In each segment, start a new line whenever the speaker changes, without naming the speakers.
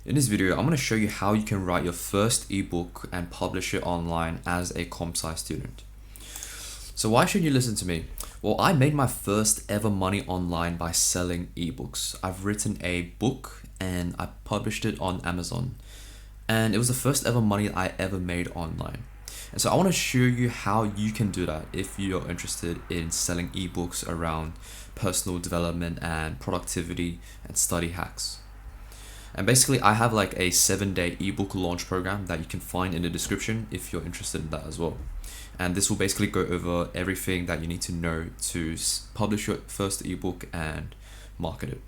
In this video, I'm going to show you how you can write your first ebook and publish it online as a comp sci student. So why should you listen to me? Well, I made my first ever money online by selling ebooks. I've written a book and I published it on Amazon. And it was the first ever money I ever made online. And so I want to show you how you can do that if you're interested in selling ebooks around personal development and productivity and study hacks. And basically, I have like a 7-day ebook launch program that you can find in the description if you're interested in that as well. And this will basically go over everything that you need to know to publish your first ebook and market it.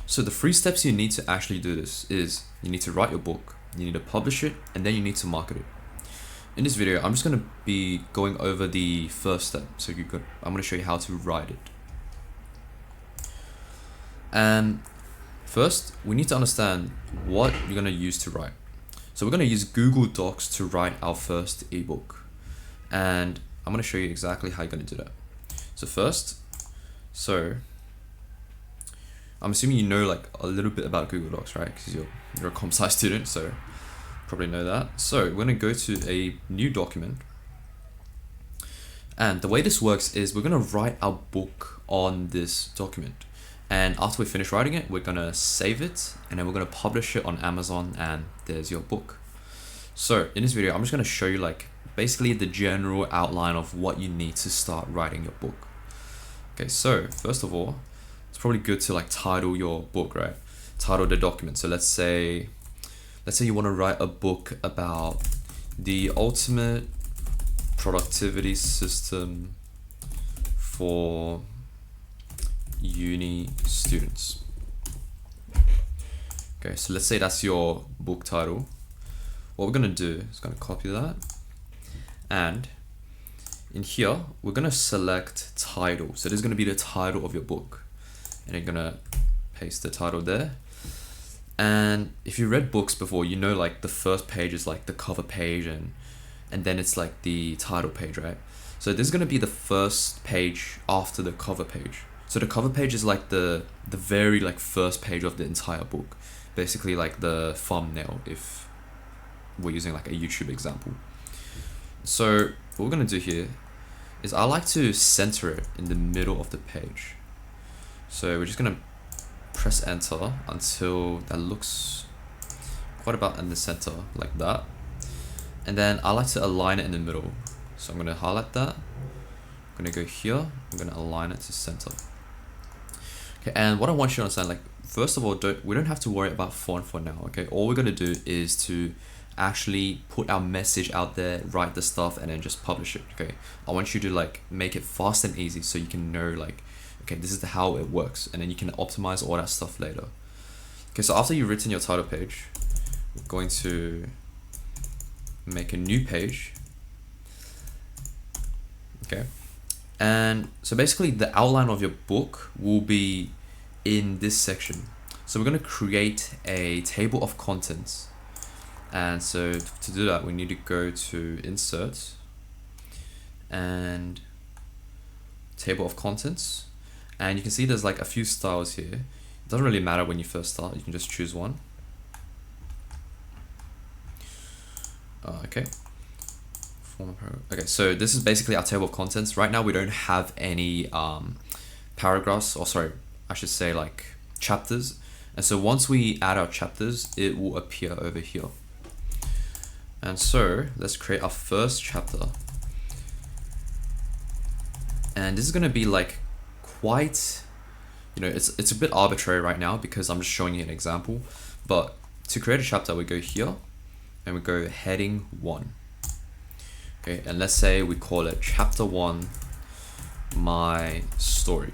So the 3 steps you need to actually do this is you need to write your book, you need to publish it, and then you need to market it. In this video, I'm just going to be going over the first step. I'm going to show you how to write it. And first, we need to understand what you're going to use to write. So we're going to use Google Docs to write our first ebook. And I'm going to show you exactly how you're going to do that. So I'm assuming you know like a little bit about Google Docs, right? Because you're a comp sci student, so probably know that. So we're going to go to a new document. And the way this works is we're going to write our book on this document. And after we finish writing it, we're going to save it and then we're going to publish it on Amazon, and there's your book. So in this video, I'm just going to show you like basically the general outline of what you need to start writing your book. Okay, so first of all, it's probably good to like title your book, right? Title the document. So let's say you want to write a book about the ultimate productivity system for uni students. Okay, so let's say that's your book title. What we're gonna do is gonna copy that, and in here we're gonna select title. So this is gonna be the title of your book, and you're gonna paste the title there. And if you read books before, you know like the first page is like the cover page, and then it's like the title page, right? So this is gonna be the first page after the cover page. So the cover page is like the very like first page of the entire book, basically like the thumbnail if we're using like a YouTube example. So what we're gonna do here is I like to center it in the middle of the page. So we're just gonna press enter until that looks quite about in the center like that. And then I like to align it in the middle. So I'm gonna highlight that. I'm gonna go here. I'm gonna align it to center. Okay, and what I want you to understand, like first of all, we don't have to worry about font for now. Okay, all we're gonna do is to actually put our message out there, write the stuff, and then just publish it. Okay, I want you to like make it fast and easy so you can know like, okay, this is how it works, and then you can optimize all that stuff later. Okay, so after you've written your title page, we're going to make a new page. Okay, and so basically the outline of your book will be in this section. So we're going to create a table of contents. And so to do that, we need to go to insert and table of contents. And you can see there's like a few styles here. It doesn't really matter when you first start, you can just choose one. Okay. Okay, so this is basically our table of contents. Right now we don't have any paragraphs, or sorry, I should say like chapters. And so once we add our chapters, it will appear over here. And so let's create our first chapter. And this is gonna be like quite, it's a bit arbitrary right now because I'm just showing you an example. But to create a chapter, we go here and we go heading 1. Okay, and let's say we call it chapter 1, my story.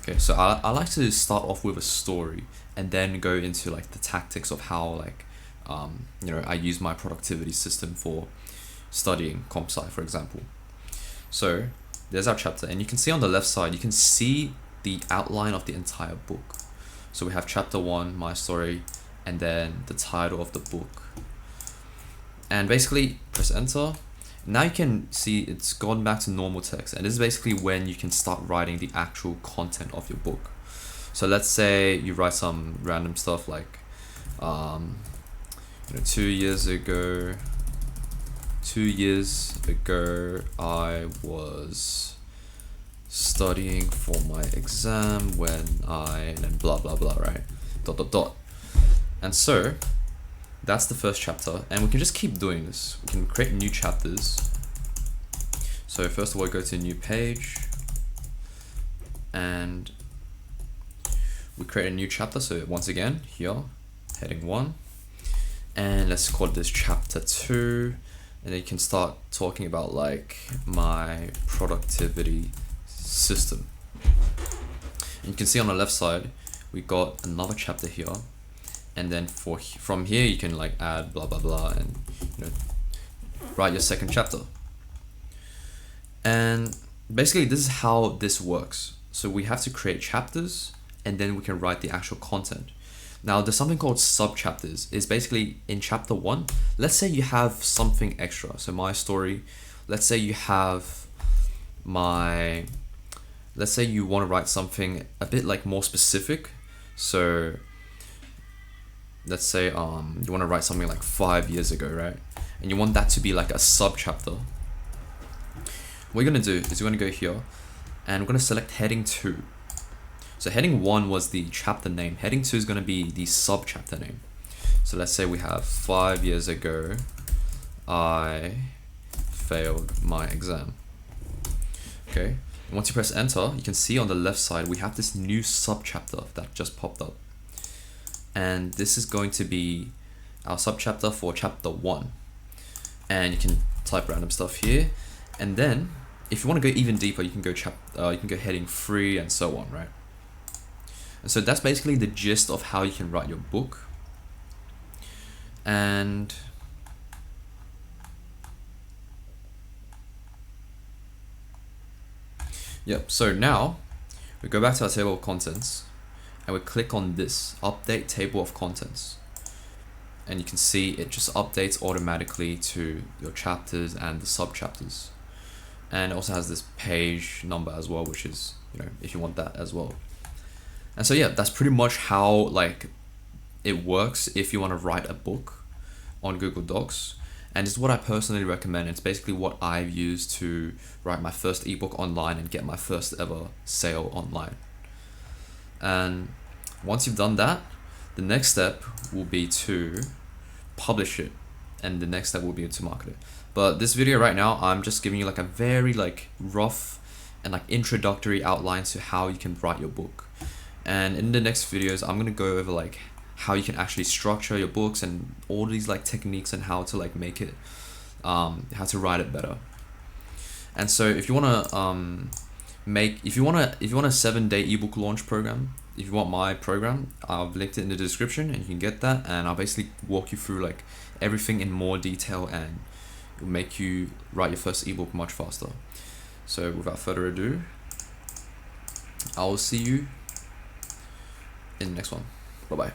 Okay, so I like to start off with a story and then go into like the tactics of how like, I use my productivity system for studying comp sci, for example. So there's our chapter, and you can see on the left side, you can see the outline of the entire book. So we have chapter 1, my story, and then the title of the book. And basically press enter. Now you can see it's gone back to normal text, and this is basically when you can start writing the actual content of your book. So let's say you write some random stuff like 2 years ago I was studying for my exam when and then blah blah blah, right? ... And so that's the first chapter, and we can just keep doing this. We can create new chapters. So first of all, go to a new page and we create a new chapter. So once again, here, heading 1, and let's call this chapter 2, and then you can start talking about like my productivity system. And you can see on the left side we got another chapter here, and then from here you can like add blah blah blah and write your second chapter. And basically this is how this works. So we have to create chapters and then we can write the actual content. Now there's something called sub-chapters. It's basically in chapter 1, let's say you have something extra. So my story, let's say you have let's say you want to write something a bit like more specific. So let's say you want to write something like 5 years ago, right? And you want that to be like a sub-chapter. What you're going to do is you're going to go here and we're going to select heading 2. So heading 1 was the chapter name. Heading 2 is going to be the sub-chapter name. So let's say we have 5 years ago, I failed my exam. Okay. And once you press enter, you can see on the left side, we have this new sub-chapter that just popped up. And this is going to be our sub-chapter for chapter 1. And you can type random stuff here. And then if you want to go even deeper, you can go heading 3 and so on, right? And so that's basically the gist of how you can write your book. And yep, so now we go back to our table of contents and we click on this update table of contents. And you can see it just updates automatically to your chapters and the sub-chapters. And it also has this page number as well, which is, if you want that as well. And so yeah, that's pretty much how like it works if you want to write a book on Google Docs. And it's what I personally recommend. It's basically what I've used to write my first ebook online and get my first ever sale online. And once you've done that, the next step will be to publish it, and the next step will be to market it. But this video right now, I'm just giving you like a very like rough and like introductory outline to how you can write your book. And in the next videos, I'm gonna go over like how you can actually structure your books and all these like techniques and how to like make it, how to write it better. And so if you wanna if you want a 7-day ebook launch program, if you want my program, I've linked it in the description and you can get that. And I'll basically walk you through like everything in more detail and it will make you write your first ebook much faster. So without further ado, I will see you in the next one. Bye bye.